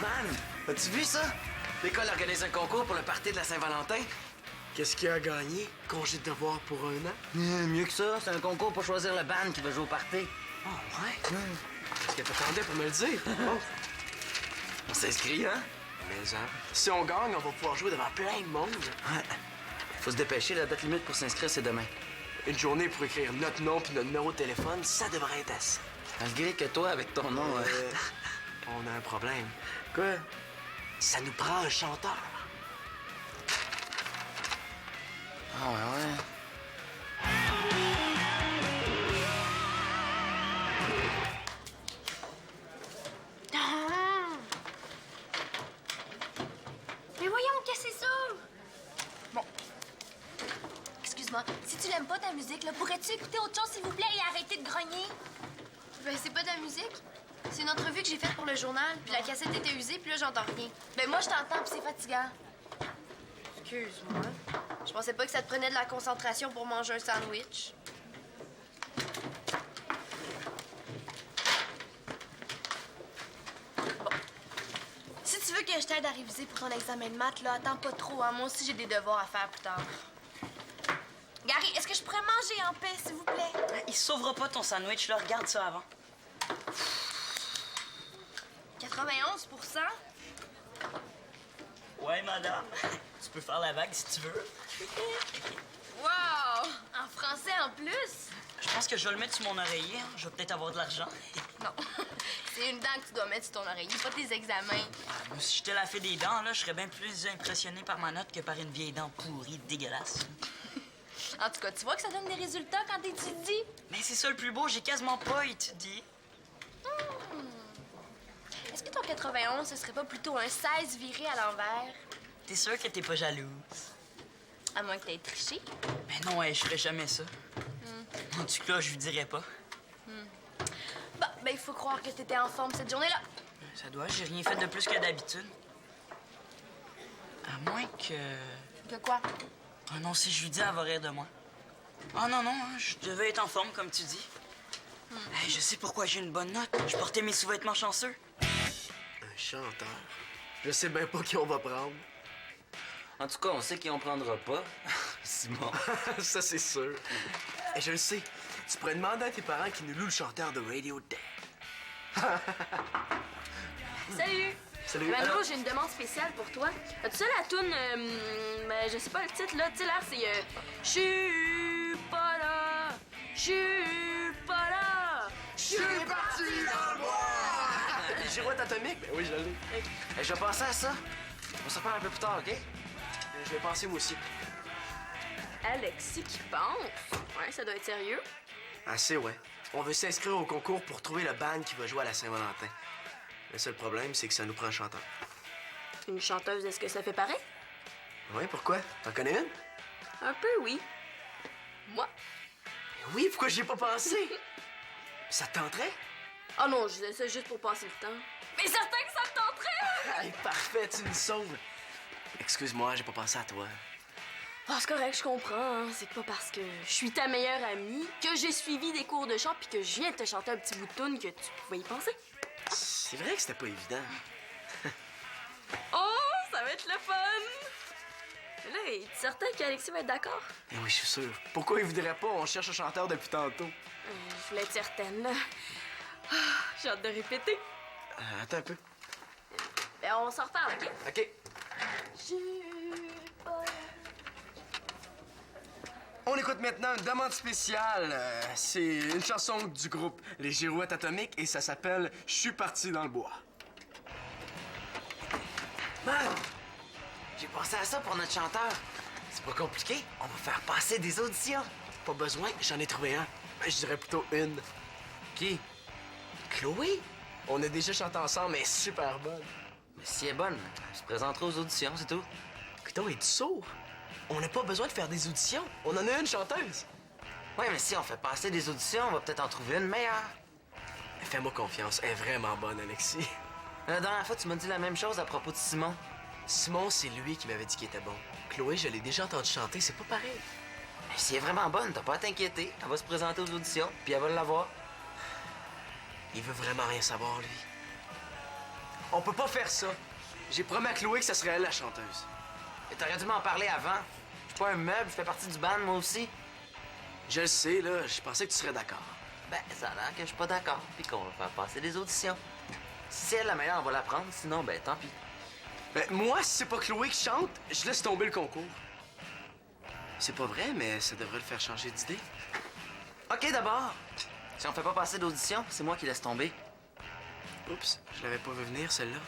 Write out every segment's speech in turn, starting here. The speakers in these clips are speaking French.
Man, as-tu vu ça? L'école organise un concours pour le party de la Saint-Valentin. Qu'est-ce qu'il a à gagner? Congé de devoir pour 1 an? Mieux que ça, c'est un concours pour choisir le band qui va jouer au party. Oh, ouais? Qu'est-ce qu'elle t'attendait pour me le dire? Oh. On s'inscrit, hein? Mais hein, si on gagne, on va pouvoir jouer devant plein de monde. Ouais. Faut se dépêcher, la date limite pour s'inscrire, c'est demain. Une journée pour écrire notre nom puis notre numéro de téléphone, ça devrait être assez. Malgré que toi, avec ton nom... On a un problème. Quoi? Ça nous prend un chanteur. Ah ouais. Mais voyons, qu'est-ce que c'est ça? Bon. Excuse-moi, si tu l'aimes pas ta musique, là, pourrais-tu écouter autre chose, s'il vous plaît, et arrêter de grogner? Ben, c'est pas de la musique. C'est une entrevue que j'ai faite pour le journal, puis la cassette était usée, puis là, j'entends rien. Ben moi, je t'entends, puis c'est fatigant. Excuse-moi. Je pensais pas que ça te prenait de la concentration pour manger un sandwich. Si tu veux que je t'aide à réviser pour ton examen de maths, là, attends pas trop, hein. Moi aussi, j'ai des devoirs à faire plus tard. Gary, est-ce que je pourrais manger en paix, s'il vous plaît? Il sauvera pas ton sandwich, là. Regarde ça avant. 91 Ouais, madame. Tu peux faire la vague si tu veux. Wow! En français en plus? Je pense que je vais le mettre sur mon oreiller. Hein. Je vais peut-être avoir de l'argent. Non. C'est une dent que tu dois mettre sur ton oreiller, pas tes examens. Moi, si j'étais la fée des dents, là, je serais bien plus impressionné par ma note que par une vieille dent pourrie, dégueulasse. En tout cas, tu vois que ça donne des résultats quand t'étudies? Mais c'est ça le plus beau, j'ai quasiment pas étudié. Est-ce que ton 91, ce serait pas plutôt un 16 viré à l'envers? T'es sûr que t'es pas jalouse? À moins que t'aies triché. Mais non, je ferais jamais ça. En tout cas, je lui dirais pas. Bon, ben il faut croire que t'étais en forme cette journée-là. Ça doit, j'ai rien fait de plus que d'habitude. À moins que... Que quoi? Ah non, si je lui dis, elle va rire de moi. Ah non, non, hein, je devais être en forme, comme tu dis. Hey, je sais pourquoi j'ai une bonne note. Je portais mes sous-vêtements chanceux. Un chanteur. Je sais bien pas qui on va prendre. En tout cas, on sait qui on prendra pas. Simon. Ça, c'est sûr. Et je le sais. Tu pourrais demander à tes parents qui nous louent le chanteur de Radiohead. Salut! Salut. Mano, j'ai une demande spéciale pour toi. As-tu ça la toune, je sais pas le titre, là, tu sais, l'air, c'est J'suis pas là, j'suis pas là, Je suis parti dans le bois! Girouette atomique? Ben oui, je l'ai. Je vais penser à ça. On s'en parle un peu plus tard, OK? Je vais penser moi aussi. Alexis qui pense. Ouais, ça doit être sérieux. Assez, ouais. On veut s'inscrire au concours pour trouver le band qui va jouer à la Saint-Valentin. Le seul problème, c'est que ça nous prend un chanteur. Une chanteuse, est-ce que ça fait pareil? Oui, pourquoi? T'en connais une? Un peu, oui. Moi? Oui, pourquoi j'y ai pas pensé? Ça te tenterait? Oh non, je disais ça juste pour passer le temps. Mais certain que ça me tenterait! Hey, parfait, tu me sauves. Excuse-moi, j'ai pas pensé à toi. Ah, c'est correct, je comprends. Hein. C'est pas parce que je suis ta meilleure amie que j'ai suivi des cours de chant puis que je viens de te chanter un petit bout de toune que tu pouvais y penser. C'est vrai que c'était pas évident. Oh, ça va être le fun! Mais là, es-tu certain qu'Alexis va être d'accord? Eh oui, je suis sûr. Pourquoi il voudrait pas? On cherche un chanteur depuis tantôt. Je voulais être certaine, là. Ah, j'ai hâte de répéter. Attends un peu. Ben, on s'en reparle, OK? OK. On écoute maintenant une demande spéciale. C'est une chanson du groupe Les Girouettes Atomiques et ça s'appelle « Je suis parti dans le bois Man! J'ai pensé à ça pour notre chanteur. C'est pas compliqué. On va faire passer des auditions. ». Pas besoin, j'en ai trouvé un. Je dirais plutôt une. Qui? Chloé? On a déjà chanté ensemble, mais super bonne. Mais si elle est bonne, elle se présentera aux auditions, c'est tout. Putain, es-tu sourd? On n'a pas besoin de faire des auditions. On en a une chanteuse. Ouais, mais si on fait passer des auditions, on va peut-être en trouver une meilleure. Fais-moi confiance, elle est vraiment bonne, Alexis. La dernière fois, tu m'as dit la même chose à propos de Simon. Simon, c'est lui qui m'avait dit qu'il était bon. Chloé, je l'ai déjà entendu chanter, c'est pas pareil. Mais si elle est vraiment bonne, t'as pas à t'inquiéter. Elle va se présenter aux auditions, puis elle va l'avoir. Il veut vraiment rien savoir, lui. On peut pas faire ça. J'ai promis à Chloé que ça serait elle la chanteuse. Et t'aurais dû m'en parler avant. Je suis pas un meuble, je fais partie du band, moi aussi. Je le sais, là. Je pensais que tu serais d'accord. Ben, ça a l'air que je suis pas d'accord, puis qu'on va faire passer des auditions. Si c'est elle la meilleure, on va la prendre, sinon, ben, tant pis. Ben, moi, si c'est pas Chloé qui chante, je laisse tomber le concours. C'est pas vrai, mais ça devrait le faire changer d'idée. OK, d'abord. Si on fait pas passer d'audition, c'est moi qui laisse tomber. Oups, je l'avais pas vu venir, celle-là.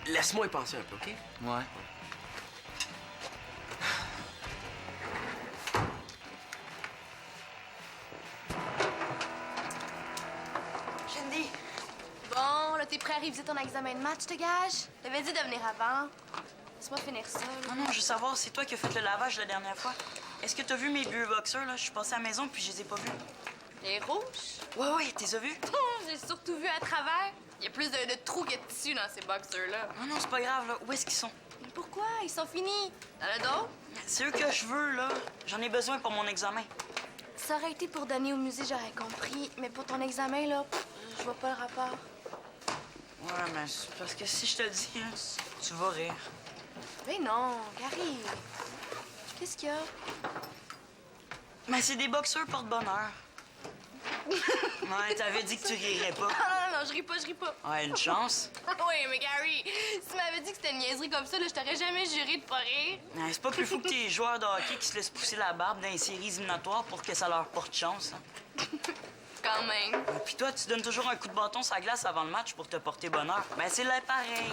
Laisse-moi y penser un peu, OK? Ouais. Shandy! Bon, là, t'es prêt à réviser ton examen de maths, je te gage? T'avais dit de venir avant. Laisse-moi finir ça, là. Non, je veux savoir, c'est toi qui as fait le lavage la dernière fois. Est-ce que t'as vu mes vieux boxers, là? Je suis passée à la maison puis je les ai pas vus. Les rouges? Ouais, t'es as vus? J'ai surtout vu à travers. Il y a plus de trous que de tissu dans ces boxers-là. Non, c'est pas grave, là. Où est-ce qu'ils sont? Mais pourquoi? Ils sont finis. T'en as d'autres? C'est eux que je veux, là. J'en ai besoin pour mon examen. Ça aurait été pour donner au musée, j'aurais compris. Mais pour ton examen, là, je vois pas le rapport. Ouais, mais c'est parce que si je te le dis, hein, tu vas rire. Mais non, Gary. Qu'est-ce qu'il y a? Mais c'est des boxeurs porte-bonheur. Ouais, t'avais dit que tu rirais pas. Non, je ris pas. Ouais, une chance. Oui, mais Gary, si tu m'avais dit que c'était une niaiserie comme ça, là, je t'aurais jamais juré de pas rire. Ouais, c'est pas plus fou que tes joueurs de hockey qui se laissent pousser la barbe dans les séries éliminatoires pour que ça leur porte chance. Hein. Quand même. Puis toi, tu donnes toujours un coup de bâton sur la glace avant le match pour te porter bonheur. Ben, c'est là pareil.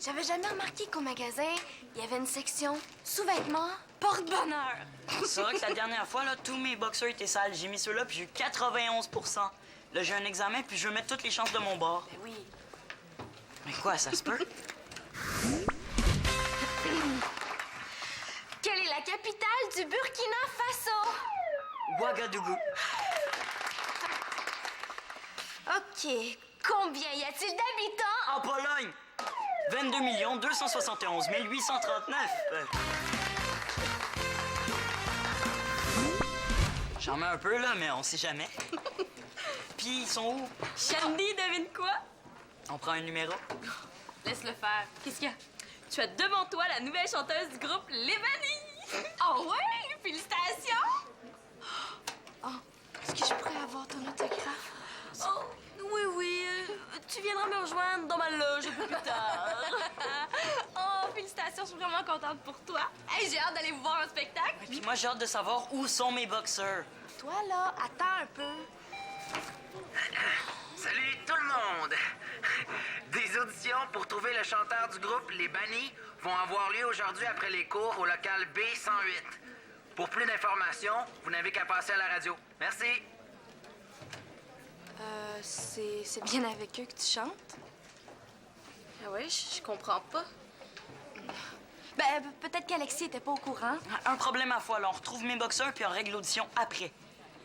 J'avais jamais remarqué qu'au magasin, il y avait une section sous-vêtements porte-bonheur. C'est vrai que la dernière fois, là, tous mes boxeurs étaient sales. J'ai mis ceux-là, puis j'ai eu 91 %. Là, j'ai un examen, puis je veux mettre toutes les chances de mon bord. Ben oui. Mais quoi, ça se peut? Quelle est la capitale du Burkina Faso? Ouagadougou. OK. Combien y a-t-il d'habitants? En Pologne! 22 271 839. J'en mets un peu, là, mais on sait jamais. Puis, ils sont où? Shandy, devine quoi? On prend un numéro. Laisse-le faire. Qu'est-ce qu'il y a? Tu as devant toi la nouvelle chanteuse du groupe Les Vanilles. Oh ouais? Félicitations! Oh, est-ce que je pourrais avoir ton autographe? Oh, oui, tu viendras me rejoindre dans ma loge un peu plus tard. Oh, félicitations, je suis vraiment contente pour toi. Hey, j'ai hâte d'aller vous voir en spectacle. Puis moi, j'ai hâte de savoir où sont mes boxeurs. Toi, là, attends un peu. Salut tout le monde! Des auditions pour trouver le chanteur du groupe Les Bannis vont avoir lieu aujourd'hui après les cours au local B108. Pour plus d'informations, vous n'avez qu'à passer à la radio. Merci! C'est bien avec eux que tu chantes? Ah ouais, je comprends pas. Ben, peut-être qu'Alexis était pas au courant. Un problème à fois, là. On retrouve mes boxeurs, puis on règle l'audition après.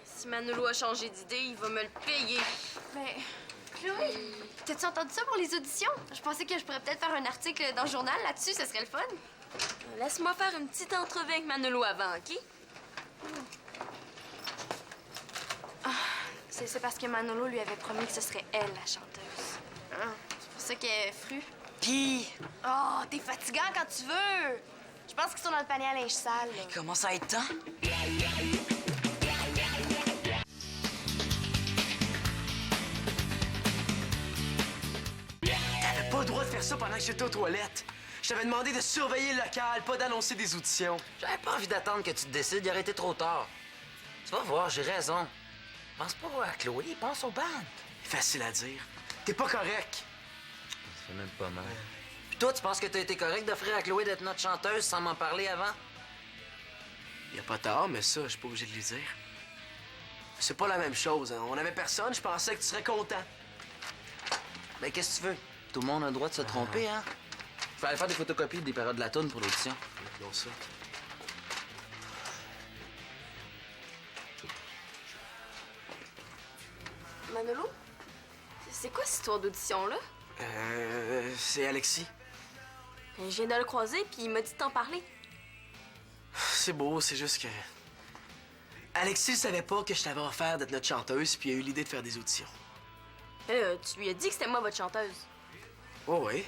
Si Manolo a changé d'idée, il va me le payer. Ben, Chloé, t'as-tu entendu ça pour les auditions? Je pensais que je pourrais peut-être faire un article dans le journal là-dessus, ce serait le fun. Laisse-moi faire une petite entrevue avec Manolo avant, OK? C'est parce que Manolo lui avait promis que ce serait elle, la chanteuse. C'est pour ça qu'elle est frue. Puis, Oh, t'es fatigant quand tu veux. Je pense qu'ils sont dans le panier à linge sale, là. comment ça être temps? T'avais pas le droit de faire ça pendant que j'étais aux toilettes. Je t'avais demandé de surveiller le local, pas d'annoncer des auditions. J'avais pas envie d'attendre que tu te décides, il aurait été trop tard. Tu vas voir, j'ai raison. Pense pas à Chloé, pense au band. Facile à dire. T'es pas correct. Ça fait même pas mal. Puis toi, tu penses que t'as été correct d'offrir à Chloé d'être notre chanteuse sans m'en parler avant? Y a pas tard, mais ça, je suis pas obligé de lui dire. C'est pas la même chose. Hein. On avait personne, je pensais que tu serais content. Ben, qu'est-ce que tu veux? Tout le monde a le droit de se tromper, hein? Je vais aller faire des photocopies des périodes de la toune pour l'audition. Non, ça. Manolo? C'est quoi cette histoire d'audition-là? C'est Alexis. Je viens de le croiser, puis il m'a dit de t'en parler. C'est beau, c'est juste que... Alexis savait pas que je t'avais offert d'être notre chanteuse, puis il a eu l'idée de faire des auditions. Tu lui as dit que c'était moi votre chanteuse. Ouais, ouais.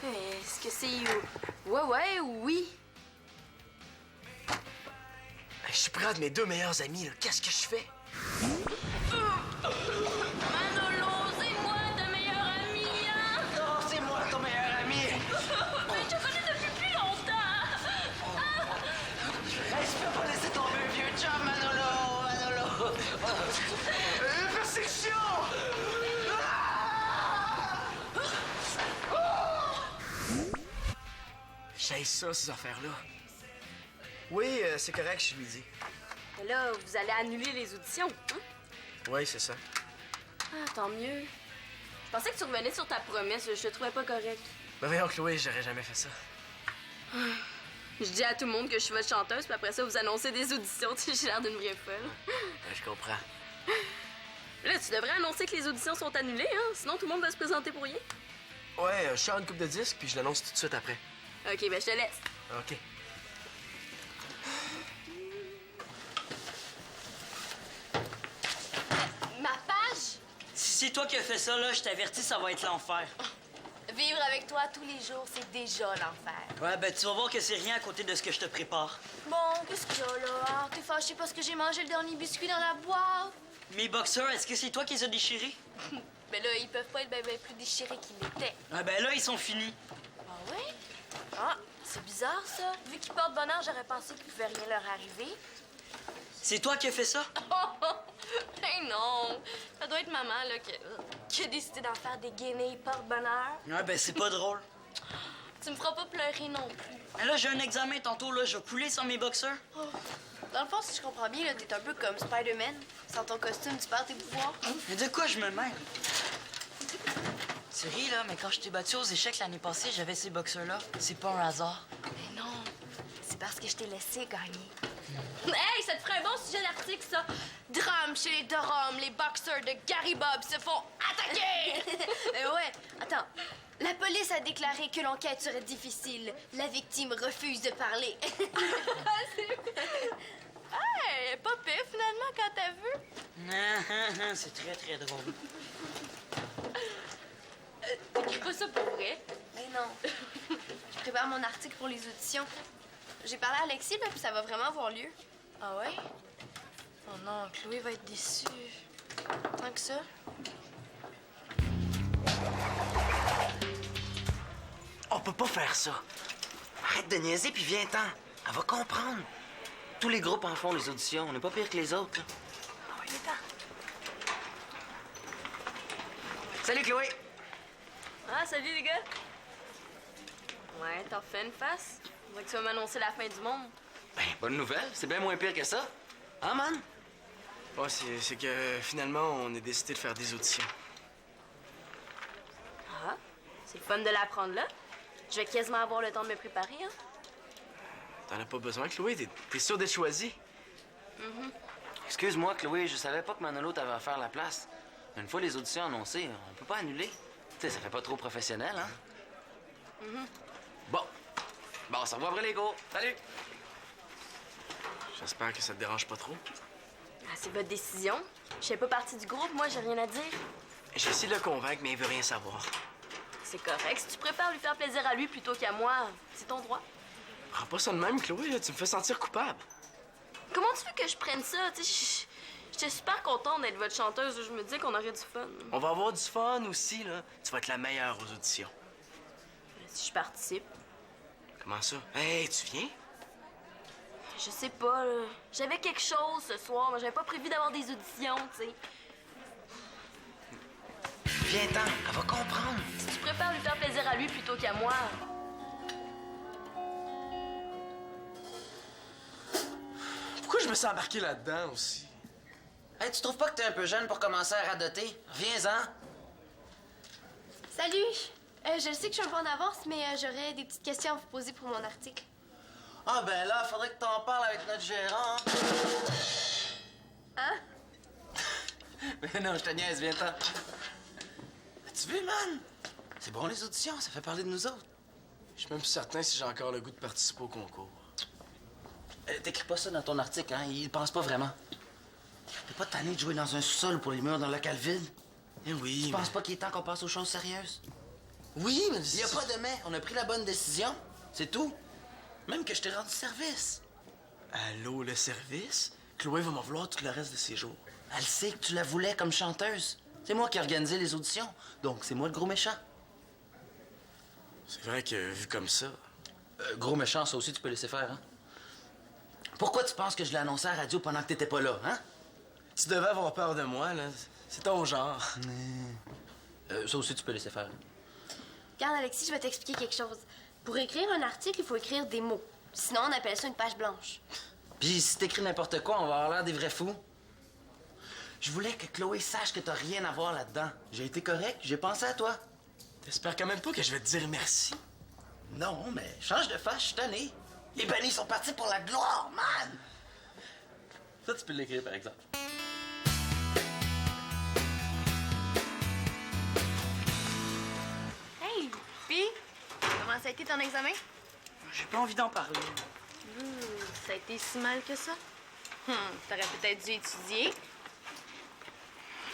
Est-ce que c'est... Ouais, oui. Je suis près de mes 2 meilleurs amis, là. Qu'est-ce que je fais? Manolo, c'est moi ta meilleure amie, hein? Non, c'est moi ton meilleur ami! Mais je te connais depuis plus longtemps! Hey, je peux pas laisser tomber un vieux chum, Manolo! Persecution! J'ai ça, ces affaires-là. Oui, c'est correct, je lui dis. Mais là, vous allez annuler les auditions, hein? Oui, c'est ça. Ah, tant mieux. Je pensais que tu revenais sur ta promesse, je te trouvais pas correct. Ben voyons, Chloé, j'aurais jamais fait ça. Je dis à tout le monde que je suis votre chanteuse, puis après ça, vous annoncez des auditions, tu sais, j'ai l'air d'une vraie folle. Ben, je comprends. Là, tu devrais annoncer que les auditions sont annulées, hein? Sinon, tout le monde va se présenter pour rien. Ouais, je sors une coupe de disques, puis je l'annonce tout de suite après. OK, ben je te laisse. OK. Ma page? Si c'est toi qui as fait ça, là, je t'avertis, ça va être l'enfer. Vivre avec toi tous les jours, c'est déjà l'enfer. Ouais, ben tu vas voir que c'est rien à côté de ce que je te prépare. Bon, qu'est-ce qu'il y a là? Ah, t'es fâché parce que j'ai mangé le dernier biscuit dans la boîte? Mes boxeurs, est-ce que c'est toi qui les as déchirés? Mais là, ils peuvent pas être ben plus déchirés qu'ils l'étaient. Ah ben là, ils sont finis. Ah ouais? Ah, c'est bizarre ça. Vu qu'ils portent bonheur, j'aurais pensé qu'il pouvait rien leur arriver. C'est toi qui as fait ça? Ben non! Ça doit être maman là qui a décidé d'en faire des guenilles porte-bonheur. Ah ben c'est pas drôle. Tu me feras pas pleurer non plus. Mais là, j'ai un examen tantôt, là, je vais couler sans mes boxeurs. Dans le fond, si je comprends bien, là, t'es un peu comme Spider-Man. Sans ton costume, tu perds tes pouvoirs. Mais de quoi je me mêle? Tu ris, là, mais quand je t'ai battu aux échecs l'année passée, j'avais ces boxeurs-là. C'est pas un hasard. Mais non, c'est parce que je t'ai laissé gagner. Hey, ça te ferait un bon sujet d'article, ça! Drame chez les Durham, les boxeurs de Gary Bob se font attaquer! Ouais, attends. La police a déclaré que l'enquête serait difficile. La victime refuse de parler. Hey, pas pire finalement quand t'as vu. C'est très, très drôle. T'écris pas ça pour vrai? Mais non. Je prépare mon article pour les auditions. J'ai parlé à Alexis, là, puis ça va vraiment avoir lieu. Ah ouais? Oh non, Chloé va être déçue. Tant que ça. On peut pas faire ça. Arrête de niaiser puis viens-t'en. Elle va comprendre. Tous les groupes en font les auditions. On n'est pas pire que les autres. Là. Ah ouais, viens-t'en. Salut Chloé. Ah, salut les gars! Ouais, t'en refais une face? On dirait que tu vas m'annoncer la fin du monde. Ben, bonne nouvelle. C'est bien moins pire que ça. Hein, man? Ouais, c'est que finalement, on a décidé de faire des auditions. Ah, c'est le fun de l'apprendre là. Je vais quasiment avoir le temps de me préparer, hein? T'en as pas besoin, Chloé. T'es sûre d'être choisie? Excuse-moi, Chloé, je savais pas que Manolo t'avait à faire la place. Une fois les auditions annoncées, on peut pas annuler. Tu sais, ça fait pas trop professionnel, hein? Bon. Bon, on se revoit après les cours. Salut! J'espère que ça te dérange pas trop. Ah, c'est votre décision. Je fais pas partie du groupe, moi, j'ai rien à dire. J'essaie de le convaincre, mais il veut rien savoir. C'est correct. Si tu préfères lui faire plaisir à lui plutôt qu'à moi, c'est ton droit. Prends pas ça de même, Chloé. Là. Tu me fais sentir coupable. Comment tu veux que je prenne ça? Tu sais, j'étais super contente d'être votre chanteuse. Je me disais qu'on aurait du fun. On va avoir du fun aussi, là. Tu vas être la meilleure aux auditions. Si je participe, Comment ça? Hey, tu viens? je sais pas, là. J'avais quelque chose ce soir, mais j'avais pas prévu d'avoir des auditions, tu sais. Viens-t'en, elle va comprendre. Si tu préfères lui faire plaisir à lui plutôt qu'à moi, Pourquoi je me suis embarqué là-dedans aussi? Hey, tu trouves pas que t'es un peu jeune pour commencer à radoter? Reviens-en. Salut! Je sais que je suis un peu en avance, mais j'aurais des petites questions à vous poser pour mon article. Ah, ben là, faudrait que t'en parles avec notre gérant. Hein? Mais non, je te niaise, viens-t'en. As-tu vu, man? C'est bon, les auditions, ça fait parler de nous autres. Je suis même plus certain si j'ai encore le goût de participer au concours. T'écris pas ça dans ton article, hein? Il pense pas vraiment. T'es pas tanné de jouer dans un sous-sol pour les murs d'un local vide? Eh oui, Tu penses pas qu'il est temps qu'on passe aux choses sérieuses? Oui, mais... Il y a pas de mais. On a pris la bonne décision. C'est tout. Même que je t'ai rendu service. Allô, le service? Chloé va m'en vouloir tout le reste de ses jours. Elle sait que tu la voulais comme chanteuse. C'est moi qui ai organisé les auditions. Donc, c'est moi le gros méchant. C'est vrai que, vu comme ça... Gros méchant, ça aussi, tu peux laisser faire, hein? Pourquoi tu penses que je l'ai annoncé à la radio pendant que t'étais pas là, hein? Tu devais avoir peur de moi, là. C'est ton genre. Ça aussi, tu peux laisser faire. Regarde, Alexis, je vais t'expliquer quelque chose. Pour écrire un article, il faut écrire des mots. Sinon, on appelle ça une page blanche. Puis si t'écris n'importe quoi, on va avoir l'air des vrais fous. Je voulais que Chloé sache que t'as rien à voir là-dedans. J'ai été correct, j'ai pensé à toi. T'espères quand même pas que je vais te dire merci? Non, mais change de face, je suis tanné. Les bannis sont partis pour la gloire, man! Ça, tu peux l'écrire, par exemple. Hey, puis, comment ça a été ton examen? J'ai pas envie d'en parler. Ça a été si mal que ça? T'aurais peut-être dû étudier.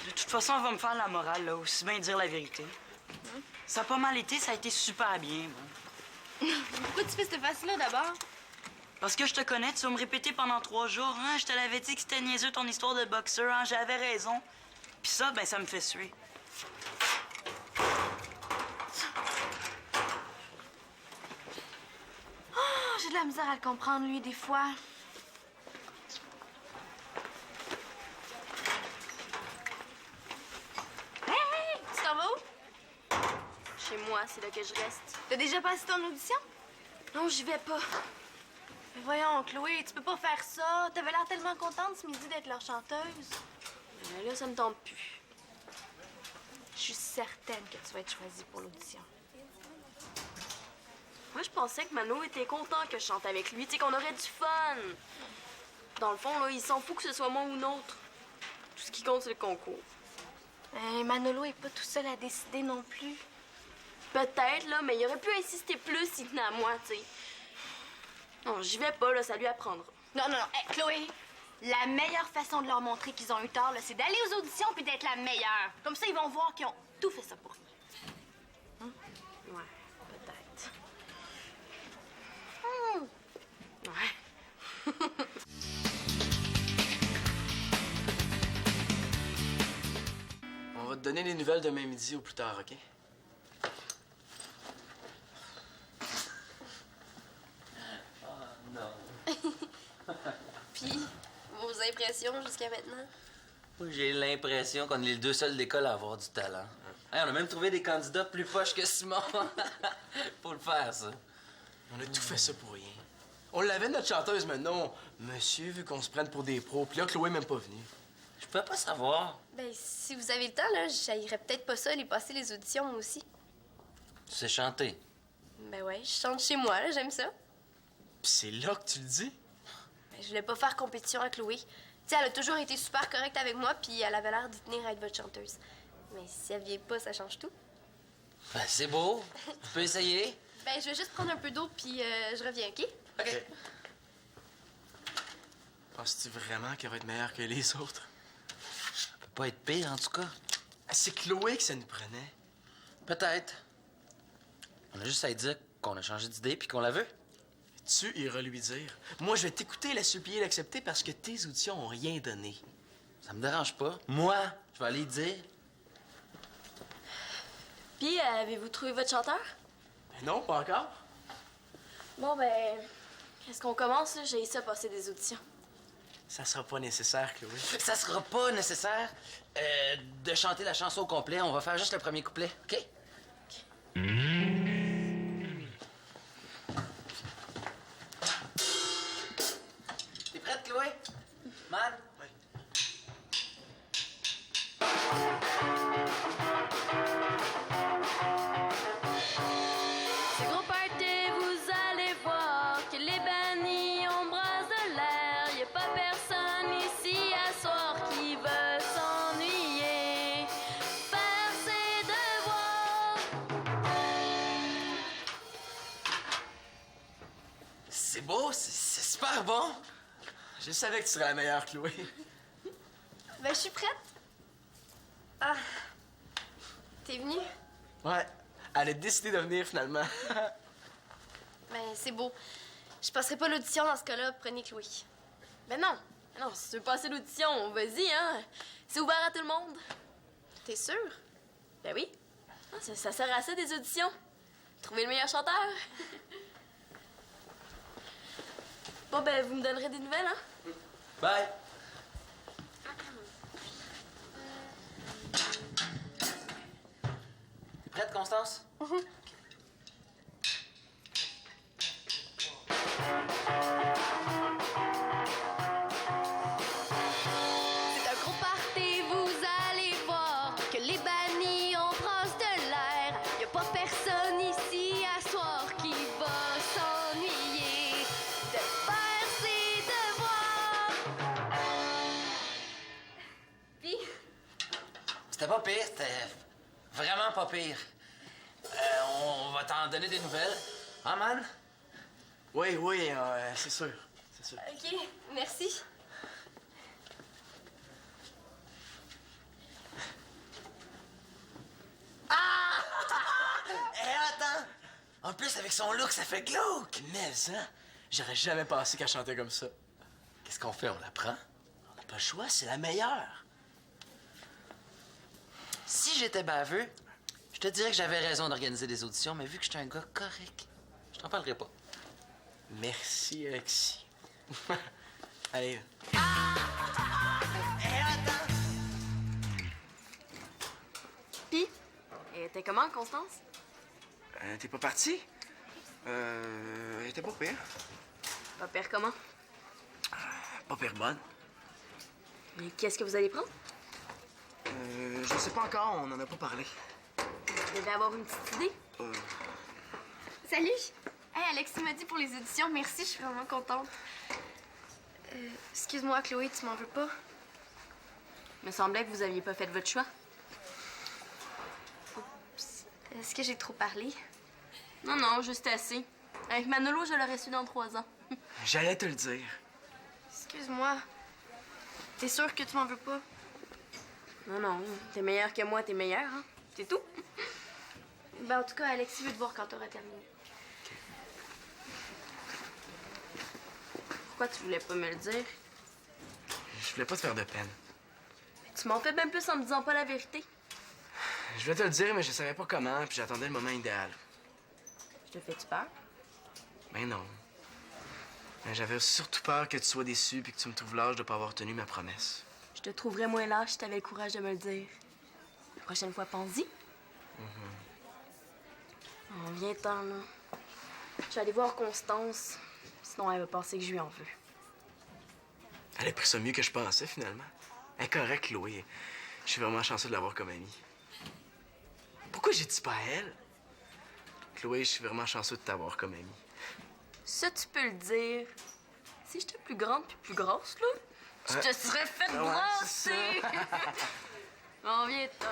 De toute façon, elle va me faire la morale, là, aussi bien dire la vérité. Ça a pas mal été, ça a été super bien, bon. Pourquoi tu fais cette face-là d'abord? Parce que je te connais, tu vas me répéter pendant 3 jours, hein? Je te l'avais dit que c'était niaiseux ton histoire de boxeur, hein? J'avais raison. Puis ça, ben, ça me fait suer. Oh, j'ai de la misère à le comprendre, lui, des fois. Hey, tu t'en vas où? Chez moi, c'est là que je reste. T'as déjà passé ton audition? Non, j'y vais pas. Mais voyons, Chloé, tu peux pas faire ça. T'avais l'air tellement contente ce midi d'être leur chanteuse. Mais là, ça me tente plus. Je suis certaine que tu vas être choisie pour l'audition. Moi, je pensais que Mano était content que je chante avec lui, tu sais, qu'on aurait du fun. Dans le fond, là, il s'en fout que ce soit moi ou une autre. Tout ce qui compte, c'est le concours. Manolo est pas tout seul à décider non plus. Peut-être, là, mais il aurait pu insister plus s'il tenait à moi, tu sais. Non, j'y vais pas, là, ça lui apprendra. Non, non, non. Hey, Chloé, la meilleure façon de leur montrer qu'ils ont eu tort, là, c'est d'aller aux auditions puis d'être la meilleure. Comme ça, ils vont voir qu'ils ont tout fait ça pour rien. Ouais, peut-être. Ouais. On va te donner les nouvelles demain midi ou plus tard, OK? Puis, vos impressions jusqu'à maintenant? J'ai l'impression qu'on est les 2 seuls d'école à avoir du talent. Hey, on a même trouvé des candidats plus poches que Simon. Faut le faire, ça. On a tout fait ça pour rien. On l'avait, notre chanteuse, mais non. Monsieur veut qu'on se prenne pour des pros. Puis là, Chloé est même pas venue. Je peux pas savoir. Ben, si vous avez le temps, là, j'haïrais peut-être pas ça aller passer les auditions, moi aussi. Tu sais chanter. Ben ouais, je chante chez moi, là, j'aime ça. Puis c'est là que tu le dis? Ben, je voulais pas faire compétition à Chloé. Tu sais, elle a toujours été super correcte avec moi, puis elle avait l'air d'y tenir à être votre chanteuse. Mais si elle vient pas, ça change tout. Ben, c'est beau. Tu peux essayer. Ben, je vais juste prendre un peu d'eau, puis je reviens, OK? OK. Penses-tu vraiment qu'elle va être meilleure que les autres? Ça peut pas être pire, en tout cas. C'est Chloé que ça nous prenait. Peut-être. On a juste à lui dire qu'on a changé d'idée puis qu'on la veut. Tu iras lui dire. Moi, je vais t'écouter, la supplier, l'accepter parce que tes auditions ont rien donné. Ça me dérange pas. Moi, je vais aller lui dire. Puis, avez-vous trouvé votre chanteur? Ben non, pas encore. Bon, ben, est-ce qu'on commence, là? J'ai essayé de passer des auditions. Ça sera pas nécessaire, Chloé. Ça sera pas nécessaire de chanter la chanson au complet. On va faire juste le premier couplet, OK? T'es prête, Chloé? Man? Oui. Ce gros party, vous allez voir que les bannis embrassent de l'air. Y a pas personne ici à soir qui veut s'ennuyer. Faire ses devoirs. C'est beau, c'est super bon. Je savais que tu serais la meilleure, Chloé. Ben, je suis prête. Ah, t'es venue? Ouais, elle a décidé de venir finalement. Ben, c'est beau. Je passerai pas l'audition dans ce cas-là, prenez Chloé. Ben non. Non, si tu veux passer l'audition, vas-y, hein. C'est ouvert à tout le monde. T'es sûr? Ben oui. Ah, ça sert à ça, des auditions. Trouver le meilleur chanteur. Bon, ben, vous me donnerez des nouvelles, hein? Bye! T'es prête, Constance? C'est un gros party, vous allez voir que les bannis, on brasse de l'air. Y a pas personne ici à soir qui va s'ennuyer de faire ses devoirs. Puis, C'était pas pire, c'était vraiment pas pire. On va t'en donner des nouvelles. Hein, man? Oui, oui, c'est sûr. C'est sûr. OK, merci. Attends! En plus, avec son look, ça fait glauque! Mais, hein, j'aurais jamais pensé qu'elle chantait comme ça. Qu'est-ce qu'on fait? On la prend? On n'a pas le choix, c'est la meilleure. Si j'étais baveux, je te dirais que j'avais raison d'organiser des auditions, mais vu que je suis un gars correct, je t'en parlerai pas. Merci, Alexis. Allez. Puis, t'es comment, Constance? T'es pas parti? Elle était pas pire. Pas pire comment? Pas pire bonne. Mais qu'est-ce que vous allez prendre? Je sais pas encore, on en a pas parlé. Vous devez avoir une petite idée. Salut! Hey, Alexis m'a dit pour les auditions, merci, je suis vraiment contente. Excuse-moi, Chloé, tu m'en veux pas? Me semblait que vous aviez pas fait votre choix. Est-ce que j'ai trop parlé? Non, non, juste assez. Avec Manolo, je l'aurais su dans 3 ans. J'allais te le dire. Excuse-moi. T'es sûr que tu m'en veux pas? Non, non. T'es meilleur que moi, t'es meilleur, hein? C'est tout. Ben, en tout cas, Alexis veut te voir quand t'auras terminé. Pourquoi tu voulais pas me le dire? Je voulais pas te faire de peine. Tu m'en fais bien plus en me disant pas la vérité. Je voulais te le dire, mais je savais pas comment, puis j'attendais le moment idéal. Je te fais-tu peur? Ben non. Mais j'avais surtout peur que tu sois déçu puis que tu me trouves lâche de pas avoir tenu ma promesse. Je te trouverais moins lâche si t'avais le courage de me le dire. La prochaine fois, pense-y. Oh, viens-t'en, là. Je vais aller voir Constance. Sinon, elle va penser que je lui en veux. Elle a pris ça mieux que je pensais, finalement. Elle est correcte, Chloé. Je suis vraiment chanceux de l'avoir comme amie. Pourquoi j'ai dit pas à elle? Chloé, je suis vraiment chanceux de t'avoir comme amie. Ça, tu peux le dire. Si j'étais plus grande puis plus grosse, là, je te serais fait ouais, brasser. c'est ça. Bon, viens-t'en.